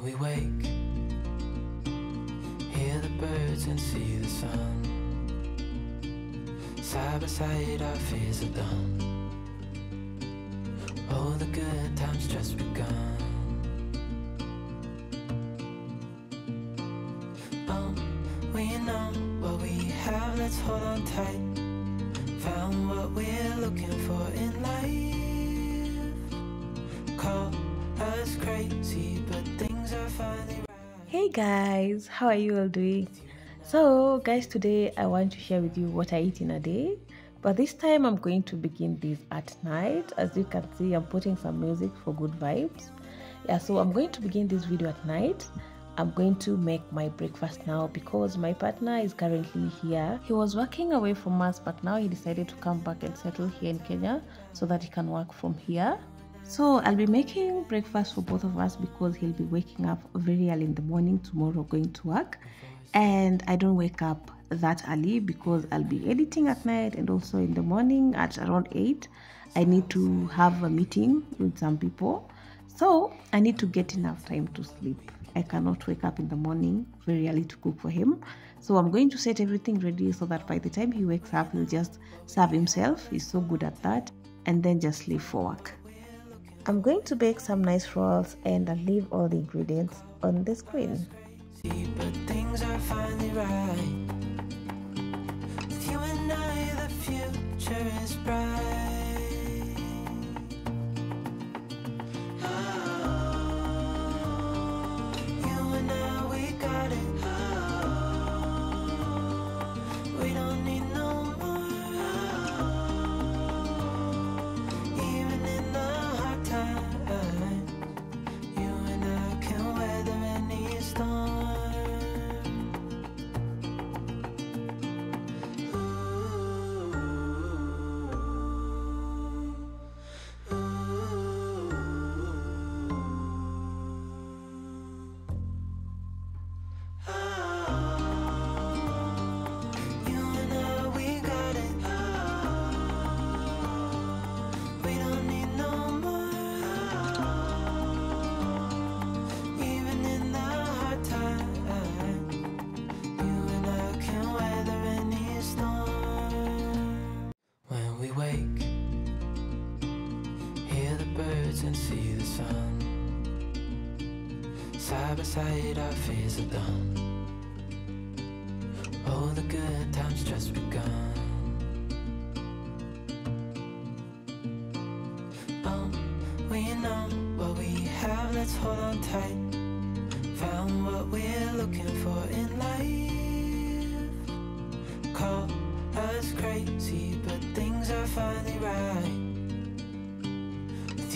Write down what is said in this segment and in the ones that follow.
When we wake, hear the birds and see the sun. Side by side our fears are done. Oh, the good times just begun. We know what we have, let's hold on tight. Found what we're looking for in life. Call us crazy, but things are finally right. Hey guys, how are you all doing? So guys, today I want to share with you what I eat in a day, but this time I'm going to begin this at night. As you can see, I'm putting some music for good vibes. Yeah, so I'm going to begin this video at night. I'm going to make my breakfast now because my partner is currently here. He was working away from us, but now he decided to come back and settle here in Kenya so that he can work from here. So I'll be making breakfast for both of us because he'll be waking up very early in the morning tomorrow going to work, and I don't wake up that early because I'll be editing at night, and also in the morning at around 8 I need to have a meeting with some people, so I need to get enough time to sleep. I cannot wake up in the morning very early to cook for him. So I'm going to set everything ready so that by the time he wakes up, he'll just serve himself. He's so good at that. And then just leave for work. I'm going to bake some nice rolls and I'll leave all the ingredients on the screen. But things are finally right. With you and I, the future is bright. And see the sun. Side by side our fears are done. Oh, the good times just begun. We know what we have, let's hold on tight. Found what we're looking for in life. Call us crazy, but things are finally right.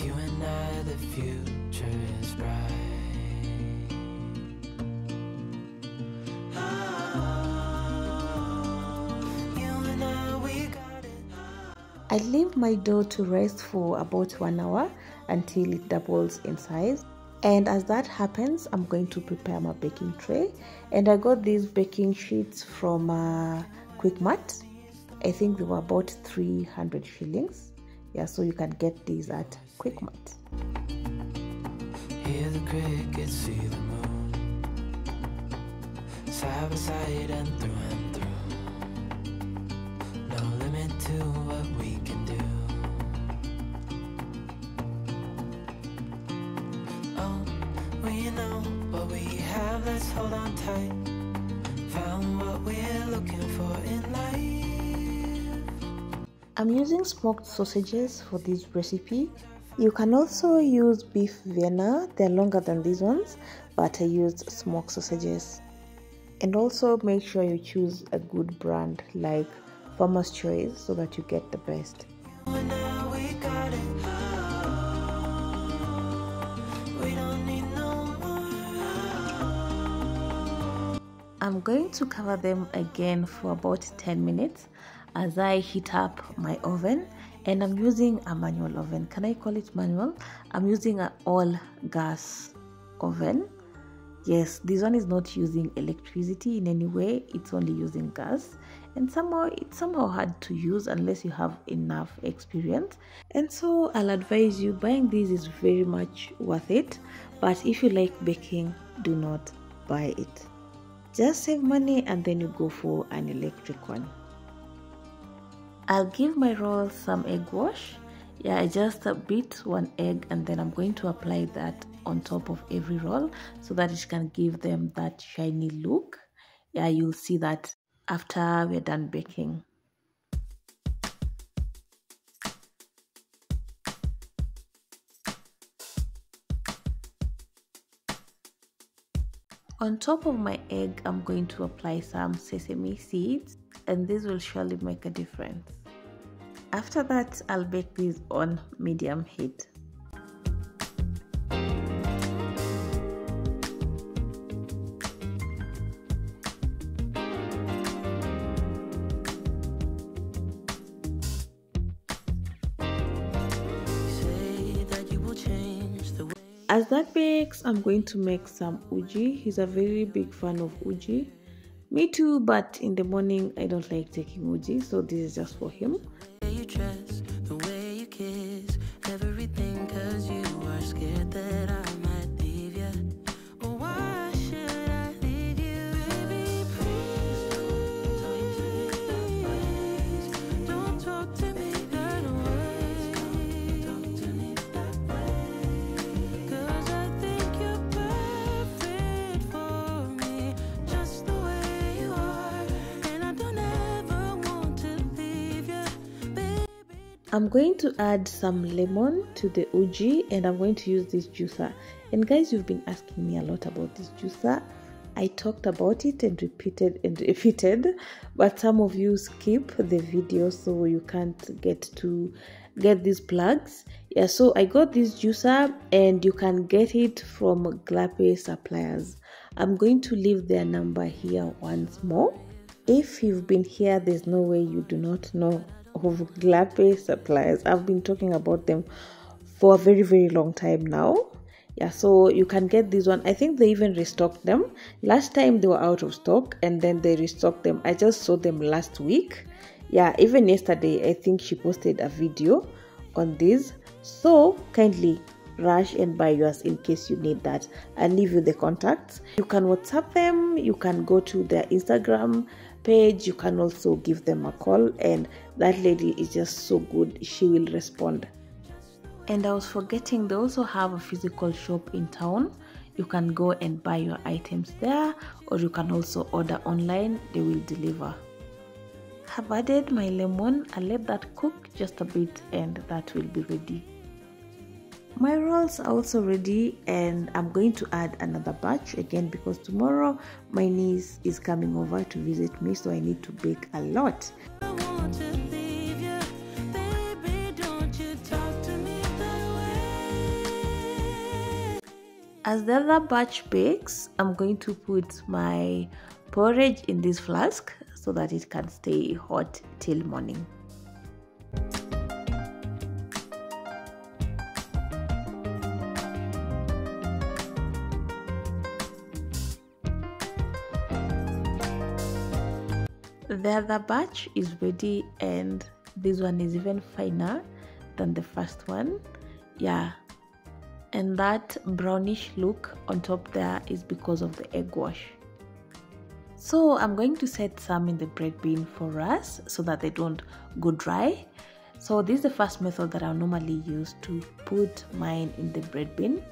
You and I, the future is bright. You and I, we got it. I leave my dough to rest for about 1 hour until it doubles in size. And as that happens, I'm going to prepare my baking tray. And I got these baking sheets from Quick Mart. I think they were about 300 shillings. Yeah, so you can get these at Quick Mart. Hear the crickets, see the moon. Side by side and through. No limit to what we can do. Oh, we know what we have, let's hold on tight. Found what we're looking for in life. I'm using smoked sausages for this recipe. You can also use beef Vienna. They're longer than these ones, but I used smoked sausages. And also make sure you choose a good brand like Farmer's Choice so that you get the best. I'm going to cover them again for about 10 minutes as I heat up my oven, and I'm using a manual oven. Can I call it manual? I'm using an all gas oven. Yes, this one is not using electricity in any way, it's only using gas, and it's somehow hard to use unless you have enough experience. And so I'll advise you, buying this is very much worth it. But if you like baking, do not buy it. Just save money and then you go for an electric one. I'll give my rolls some egg wash. Yeah, I just beat one egg and then I'm going to apply that on top of every roll so that it can give them that shiny look. Yeah, you'll see that after we're done baking. On top of my egg, I'm going to apply some sesame seeds, and this will surely make a difference. After that, I'll bake these on medium heat. As that bakes, I'm going to make some uji. He's a very big fan of uji. Me too, but in the morning I don't like taking uji, so this is just for him. You dress, the way you kiss, everything, 'cause you are scared that I might leave you. Oh, why should I leave you? Baby, please don't talk to me that way. Don't talk to me that way. 'Cause I think you're perfect for me, just the way you are, and I don't ever want to leave you. I'm going to add some lemon to the uji and I'm going to use this juicer. And guys, you've been asking me a lot about this juicer. I talked about it and repeated, but some of you skip the video so you can't get these plugs. Yeah, so I got this juicer and you can get it from Glahpe suppliers. I'm going to leave their number here once more. If you've been here, there's no way you do not know of Glahpe suppliers. I've been talking about them for a very, very long time now. Yeah, so you can get this one. I think they even restocked them. Last time they were out of stock and then they restocked them. I just saw them last week. Yeah, even yesterday I think she posted a video on this. So kindly rush and buy yours in case you need that. I'll leave you the contacts. You can WhatsApp them, you can go to their Instagram page, you can also give them a call, and that lady is just so good, she will respond. And I was forgetting, they also have a physical shop in town. You can go and buy your items there, or you can also order online, they will deliver. I've added my lemon, I'll let that cook just a bit and that will be ready. My rolls are also ready and I'm going to add another batch again because tomorrow my niece is coming over to visit me, so I need to bake a lot. As the other batch bakes, I'm going to put my porridge in this flask so that it can stay hot till morning. The other batch is ready and this one is even finer than the first one. Yeah, and that brownish look on top there is because of the egg wash. So I'm going to set some in the bread bin for us so that they don't go dry. So this is the first method that I normally use to put mine in the bread bin.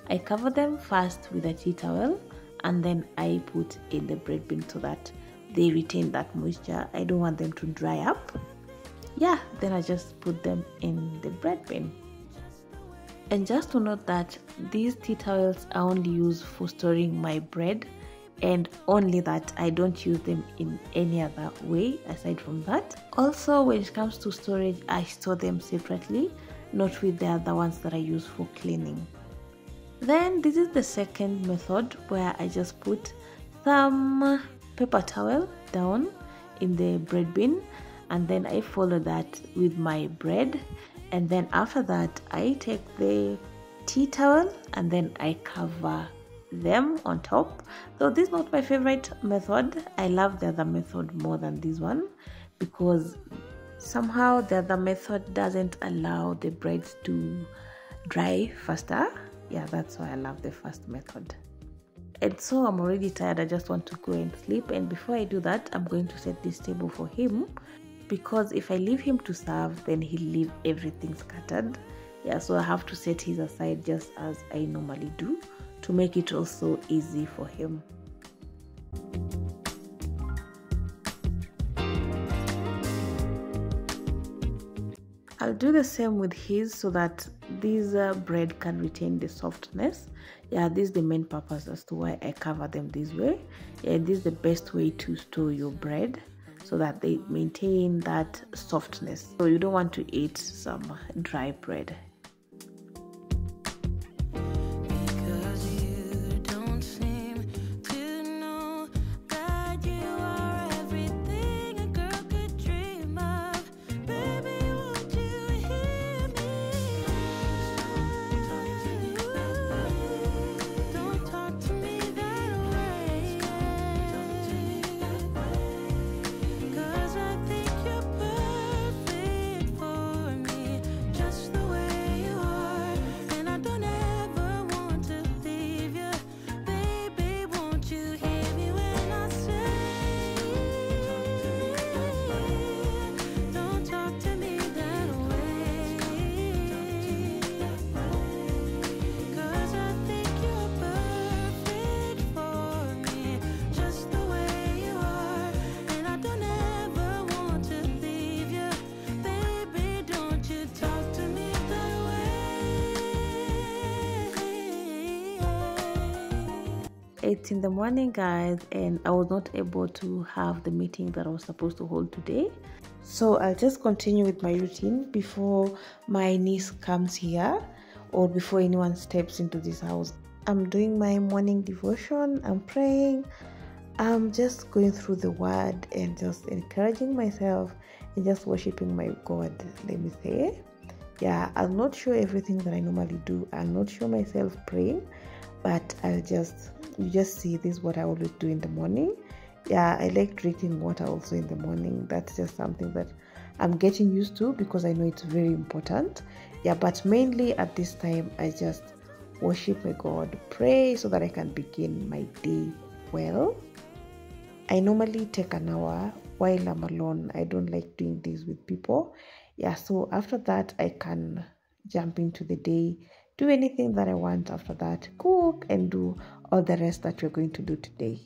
I cover them first with a tea towel and then I put in the bread bin so that they retain that moisture. I don't want them to dry up. Yeah, then I just put them in the bread bin. And just to note that these tea towels I only use for storing my bread, and only that. I don't use them in any other way aside from that. Also, when it comes to storage, I store them separately, not with the other ones that I use for cleaning. Then this is the second method where I just put some paper towel down in the bread bin and then I follow that with my bread, and then after that I take the tea towel and then I cover them on top. So this is not my favorite method. I love the other method more than this one because somehow the other method doesn't allow the bread to dry faster. Yeah, that's why I love the first method. And so I'm already tired. I just want to go and sleep. And before I do that, I'm going to set this table for him, because if I leave him to serve, then he'll leave everything scattered. Yeah, so I have to set his aside just as I normally do to make it also easy for him. I'll do the same with his so that this bread can retain the softness. Yeah, this is the main purpose as to why I cover them this way. Yeah, this is the best way to store your bread so that they maintain that softness. So you don't want to eat some dry bread. It's in the morning, guys, and I was not able to have the meeting that I was supposed to hold today. So I'll just continue with my routine before my niece comes here or before anyone steps into this house. I'm doing my morning devotion, I'm praying, I'm just going through the word and just encouraging myself and just worshiping my God, let me say. Yeah, I'll not show everything that I normally do. I'll not show myself praying, but you just see this is what I always do in the morning. Yeah, I like drinking water also in the morning. That's just something that I'm getting used to because I know it's very important. Yeah, but mainly at this time, I just worship my God, pray so that I can begin my day well. I normally take an hour while I'm alone. I don't like doing this with people. Yeah, so after that, I can jump into the day, do anything that I want after that, cook and do all the rest that we're going to do today.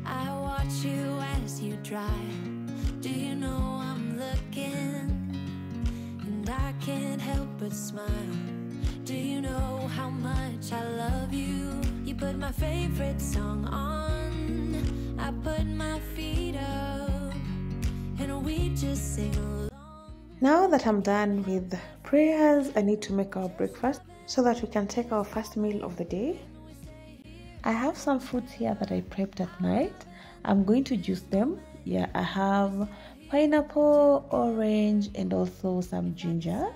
I watch you as you drive. Do you know I'm looking? And I can't help but smile. Do you know how much I love you? You put my favorite song on. I put my feet up and we just sing along. Now that I'm done with prayers, I need to make our breakfast so that we can take our first meal of the day. I have some fruits here that I prepped at night. I'm going to juice them. Yeah, I have pineapple, orange, and also some ginger.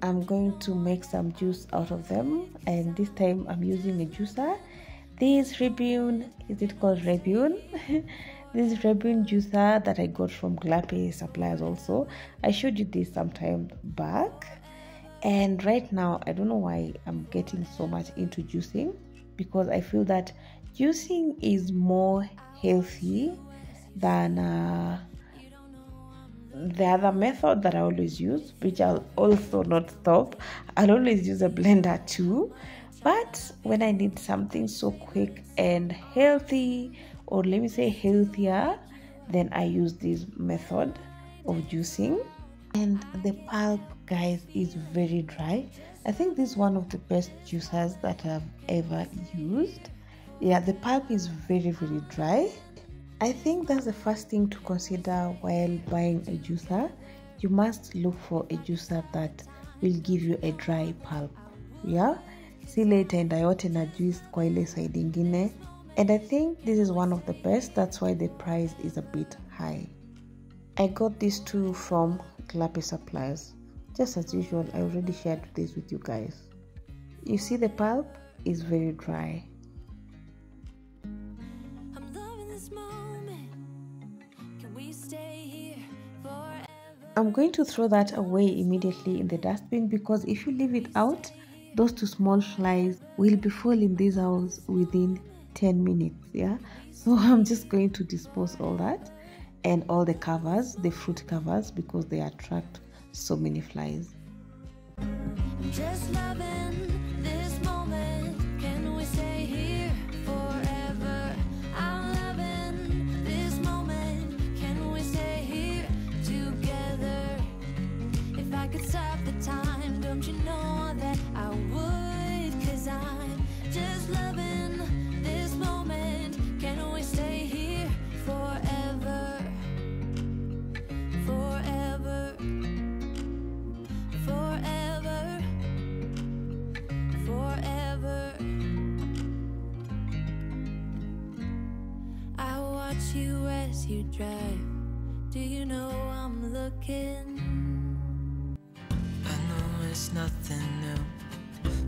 I'm going to make some juice out of them, and this time I'm using a juicer. This rebune, is it called rebune? This rebune juicer that I got from Glahpe suppliers also. I showed you this some time back. And right now, I don't know why I'm getting so much into juicing, because I feel that juicing is more healthy than the other method that I always use, which I'll also not stop. I'll always use a blender too. But when I need something so quick and healthy, or let me say healthier, then I use this method of juicing. And the pulp, guys, is very dry. I think this is one of the best juicers that I've ever used. Yeah, the pulp is very, very dry. I think that's the first thing to consider while buying a juicer. You must look for a juicer that will give you a dry pulp. Yeah, si ile itaenda yote na juice kwa ile side ingine. And I think this is one of the best. That's why the price is a bit high. I got these two from Glahpe suppliers. Just as usual, I already shared this with you guys. You see the pulp is very dry. I'm loving this moment. Can we I'm going to throw that away immediately in the dustbin, because if you leave it out, those two small flies will be full in this house within 10 minutes. Yeah, so I'm just going to dispose all that and all the covers, the fruit covers, because they attract so many flies. Just loving this moment. Can we stay here forever? I'm loving this moment. Can we stay here together? If I could stop the time, don't you know that I would? 'Cause I'm just loving this moment. Can we stay here forever? Forever. Forever. Forever. I watch you as you drive. Do you know I'm looking? I know it's nothing new,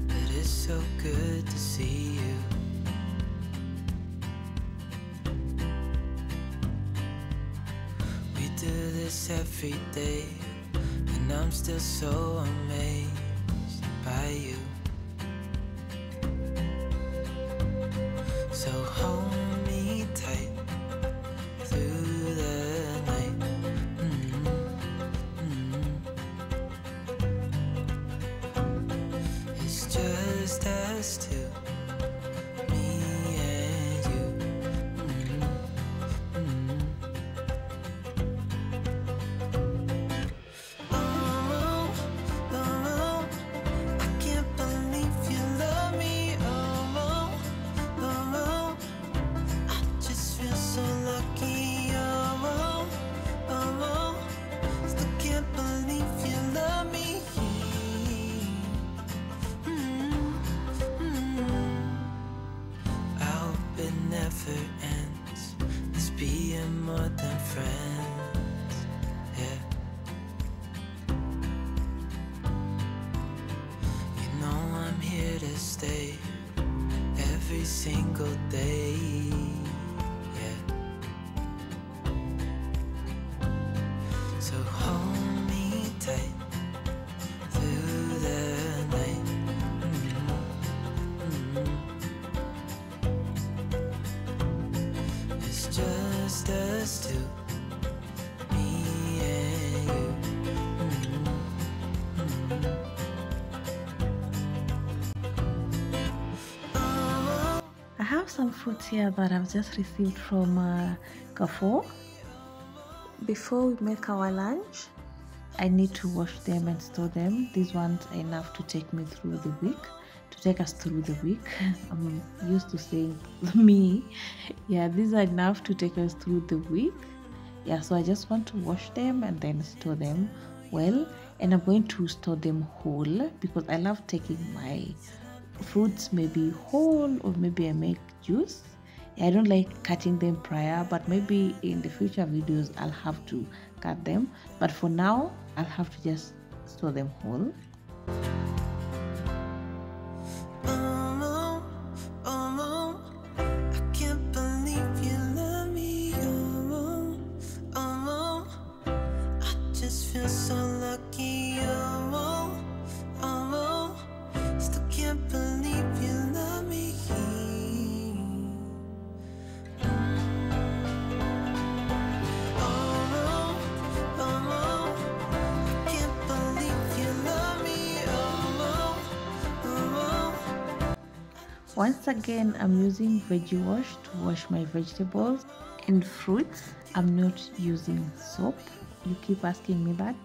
but it's so good to see you. We do this every day, and I'm still so amazed by you. So hold me tight through the night. It's just us two, me and you. Oh, oh, I can't believe you love me. Oh, oh, I just feel so lucky. Oh, oh, still can't believe you love me. I hope it never ends. This being more than friends. Yeah. You know I'm here to stay every single day. Yeah. So hold me tight through the night. It's just us two, me and you. I have some fruits here that I've just received from Carrefour. Before we make our lunch, I need to wash them and store them. These ones are enough to take me through the week, to take us through the week. I'm used to saying me. Yeah, these are enough to take us through the week. Yeah, so I just want to wash them and then store them well. And I'm going to store them whole, because I love taking my fruits maybe whole, or maybe I make juice. I don't like cutting them prior, but maybe in the future videos I'll have to cut them. But for now, I'll have to just store them whole. Oh, oh, I can't believe you love me. Oh, oh, I just feel so lucky. Oh, oh, still can't believe you love me. Oh, oh, I can't believe you love me. Oh. Once again, I'm using veggie wash to wash my vegetables and fruits. I'm not using soap. You keep asking me that.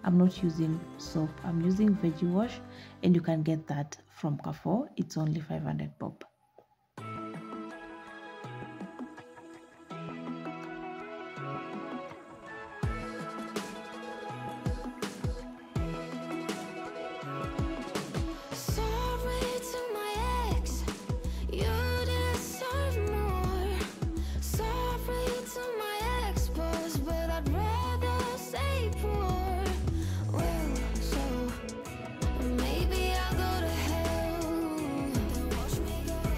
I'm not using soap. I'm using veggie wash, and you can get that from Carrefour. It's only 500 bob. Sorry to my ex, you deserve more. Sorry to my ex-boss, but I'd rather say poor. Well, so maybe I'll go to hell. Watch me go.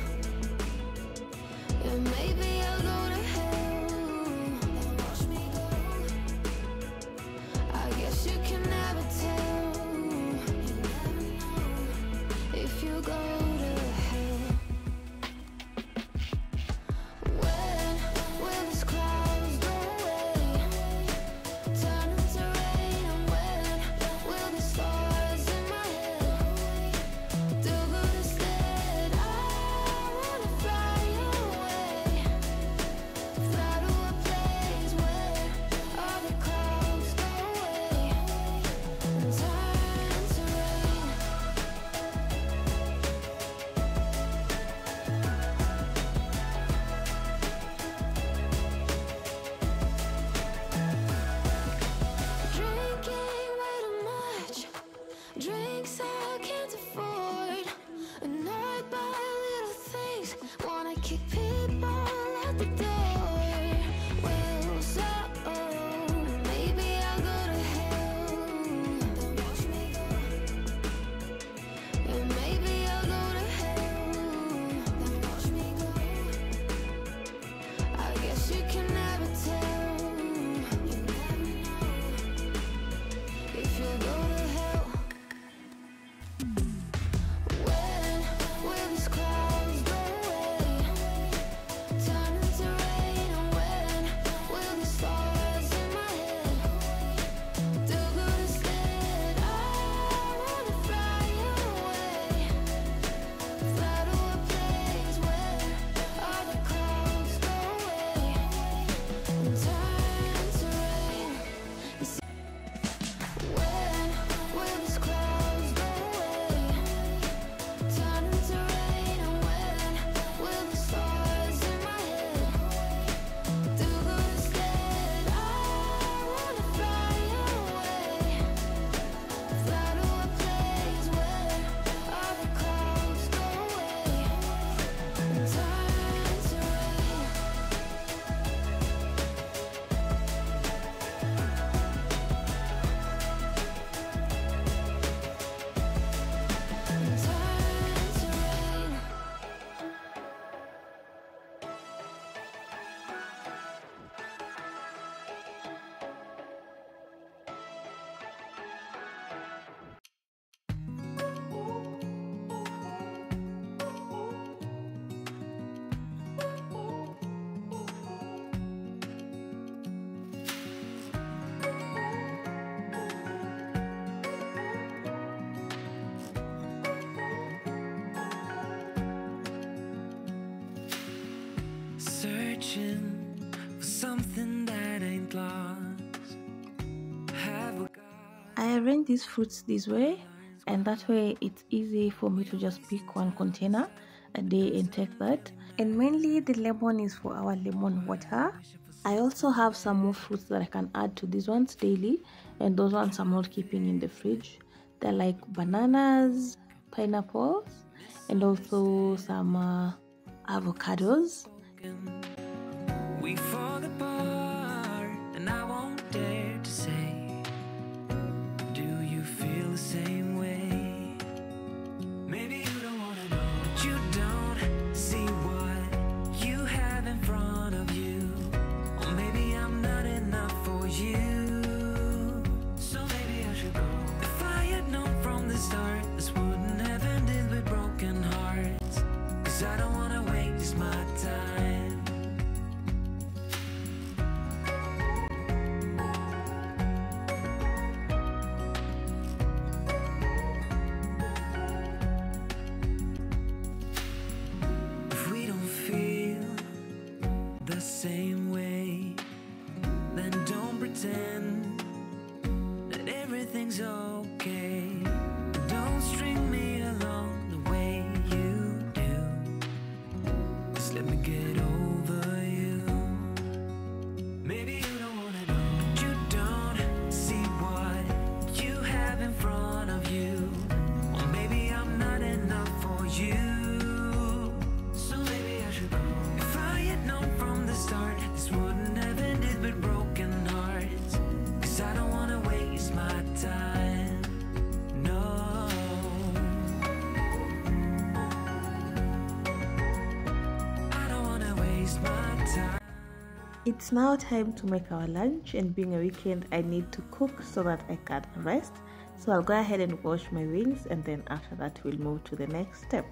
I arrange these fruits this way, and that way it's easy for me to just pick one container a day and take that. And mainly the lemon is for our lemon water. I also have some more fruits that I can add to these ones daily, and those ones I'm not keeping in the fridge. They're like bananas, pineapples, and also some avocados. We fall apart, and I won't dare to say, do you feel the same way? Maybe you don't wanna know, but you don't see what you have in front of you. Or maybe I'm not enough for you, so maybe I should go. If I had known from the start, this wouldn't have ended with broken hearts. 'Cause I don't wanna waste my time. Same way, then don't pretend that everything's okay. Don't string me along the way you do. Just let me get over you. Maybe you don't wanna know, but you don't see what you have in front of you. Or maybe I'm not enough for you. This wouldn't have ended with broken hearts. 'Cause I don't wanna waste my time. No, I don't wanna waste my time. It's now time to make our lunch, and being a weekend I need to cook so that I can rest. So I'll go ahead and wash my wings, and then after that we'll move to the next step.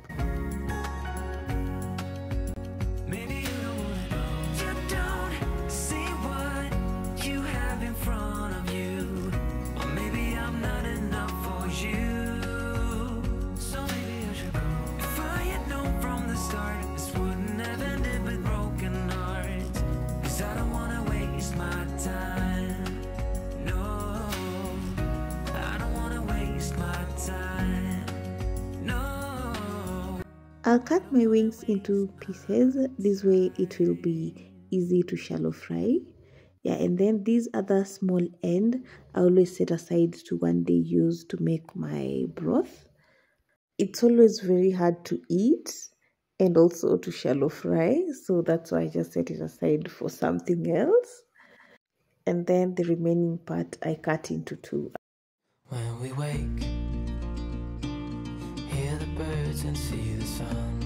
I'll cut my wings into pieces. This way it will be easy to shallow fry. Yeah, and then these other small end I always set aside to one day use to make my broth. It's always very hard to eat and also to shallow fry, so that's why I just set it aside for something else. And then the remaining part I cut into two. When we wake, hear the birds and see the sun.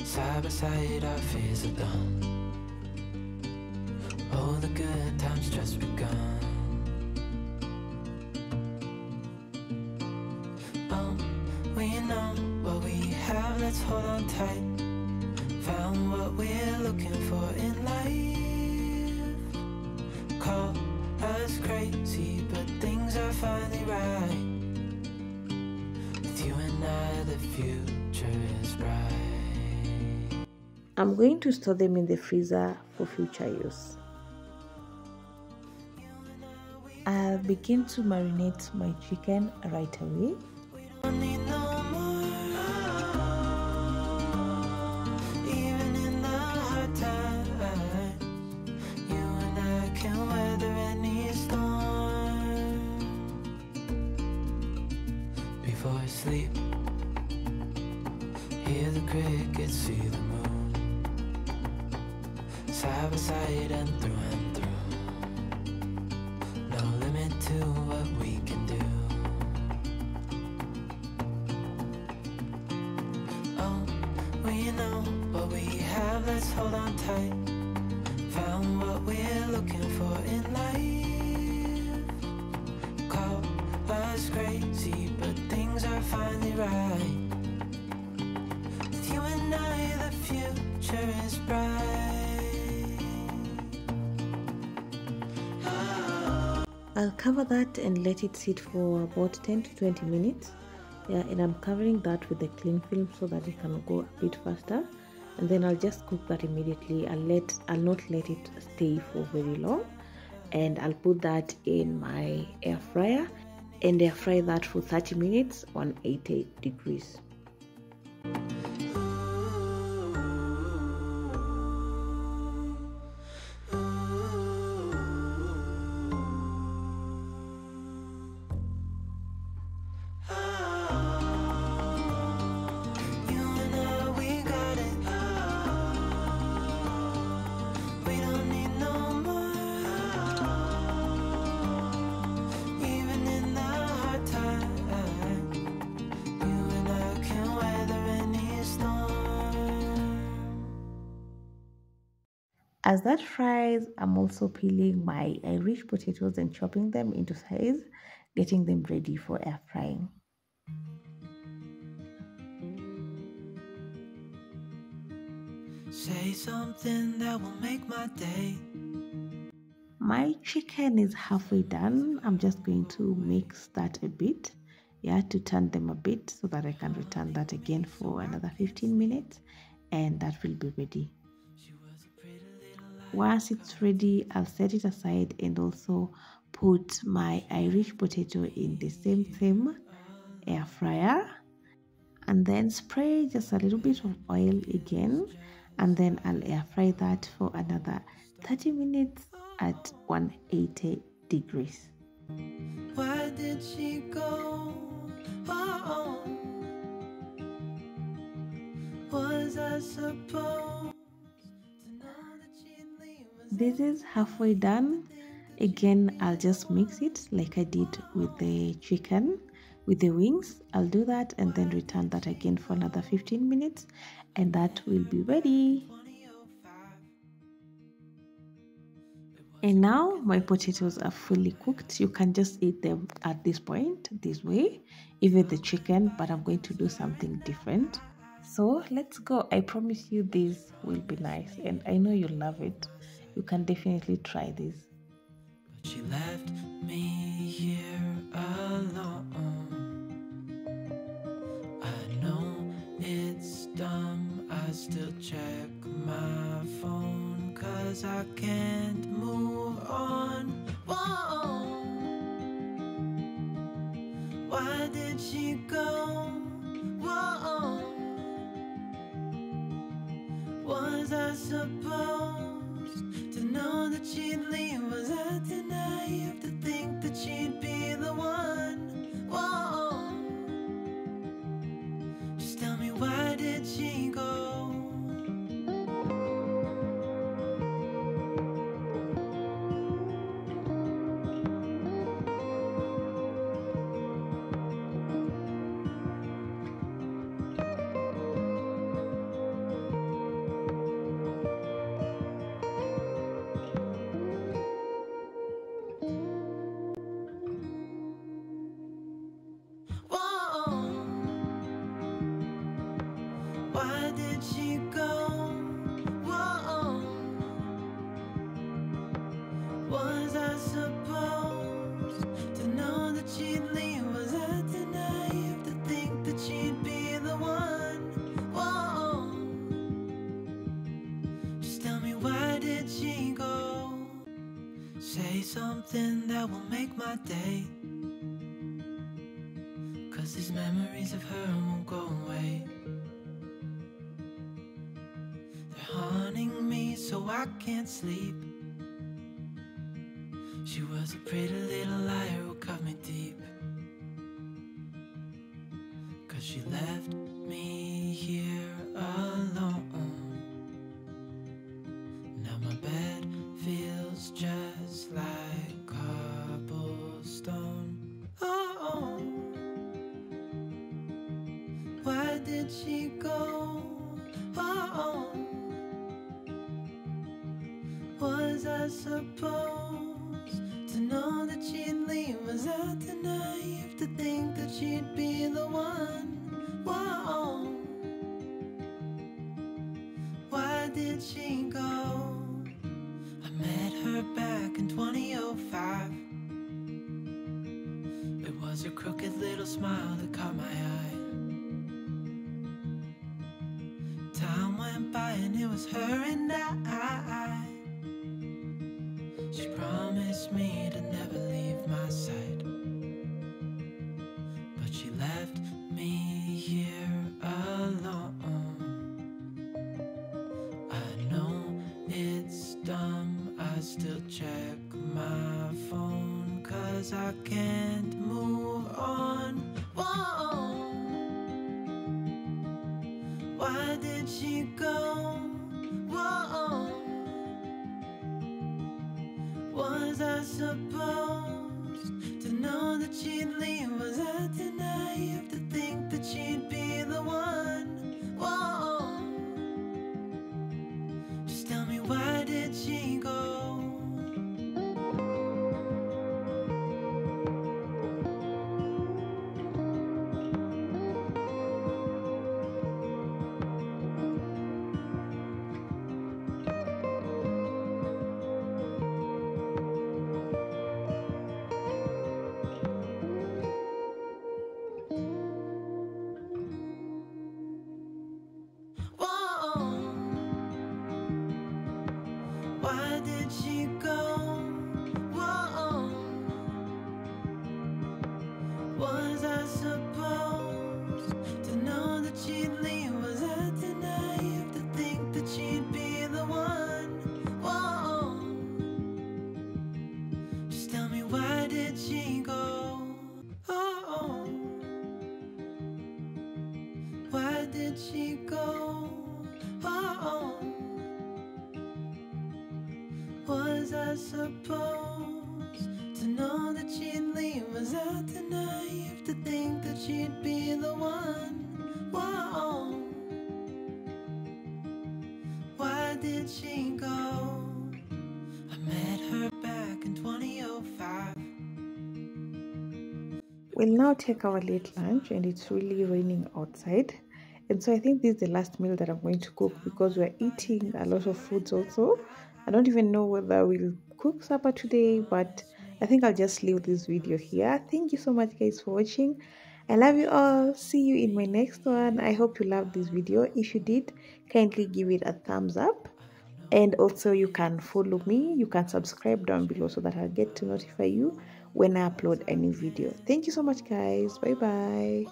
Side by side our fears are done. Oh, the good times just begun. Oh, we know what we have, let's hold on tight. Found what we're looking for in life. Call us crazy, but things are finally right. With you and I, the future is bright. I'm going to store them in the freezer for future use. I'll begin to marinate my chicken right away. Before I sleep, hear the crickets, see the moon. Side by side and through. No limit to what we can do. Oh, we know what we have, let's hold on tight. Found what we're looking for in life. Call us crazy, but things are finally right. With you and I, the future is bright. I'll cover that and let it sit for about 10 to 20 minutes. Yeah, and I'm covering that with the cling film so that it can go a bit faster. And then I'll just cook that immediately. I'll not let it stay for very long. and I'll put that in my air fryer and air fry that for 30 minutes on 80 degrees. As that fries, I'm also peeling my Irish potatoes and chopping them into size, getting them ready for air frying. Say something that will make my day. My chicken is halfway done. I'm just going to mix that a bit, yeah, to turn them a bit so that I can return that again for another 15 minutes and that will be ready. Once it's ready, I'll set it aside and also put my Irish potato in the same air fryer, and then spray just a little bit of oil again, and then I'll air fry that for another 30 minutes at 180 degrees. Why did she go? Oh, was I supposed? This is halfway done. Again, I'll just mix it like I did with the chicken, with the wings. I'll do that and then return that again for another 15 minutes and that will be ready. And now my potatoes are fully cooked. You can just eat them at this point, this way, even the chicken, but I'm going to do something different. So let's go. I promise you this will be nice and I know you'll love it. You can definitely try this. But she left me here alone. I know it's dumb, I still check my phone 'cause I can't move on. Whoa. Why did she go? Whoa. Was I supposed to know that she'd leave? Was I too naive to think that she'd be the one? Whoa. Just tell me, why did she go? Why did she go? Whoa. Was I supposed to know that she'd leave? Was I too naive to think that she'd be the one? Whoa. Just tell me, why did she go? Say something that will make my day. 'Cause these memories of her won't go away. Haunting me so I can't sleep. She was a pretty little liar who cut me deep. 'Cause she left me here alone. Now my bed feels just like cobblestone. Oh, why did she go? Oh, was I supposed to know that she'd leave? Was I too naive to think that she'd be the one? Whoa. Why did she go? I met her back in 2005. It was her crooked little smile that caught my eye. Time went by and it was her and I. She promised 'cause I can't move on. Whoa. Why did she go? Whoa. Was I supposed to know that she'd leave? Was I too naive to think that she'd be the one? Whoa. Just tell me, why did she go? Whoa. Why did she go? Whoa. Was I supposed to know that she'd leave? Was I too naive to think that she'd be the one? Whoa. Just tell me, why did she go? Oh. Why did she go? Oh. Was I supposed to know that she'd leave? Was I too naive to think that she'd be the one? Whoa. Why did she go? I met her back in 2005. We'll now take our late lunch, and it's really raining outside. And so I think this is the last meal that I'm going to cook because we're eating a lot of foods also. I don't even know whether we'll cook supper today, but I think I'll just leave this video here. Thank you so much guys for watching. I love you all. See you in my next one. I hope you loved this video. If you did, kindly give it a thumbs up. And also you can follow me. You can subscribe down below so that I'll get to notify you when I upload a new video. Thank you so much guys. Bye bye.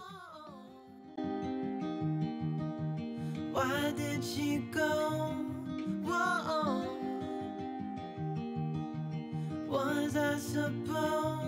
Why did she go? Whoa. Was I supposed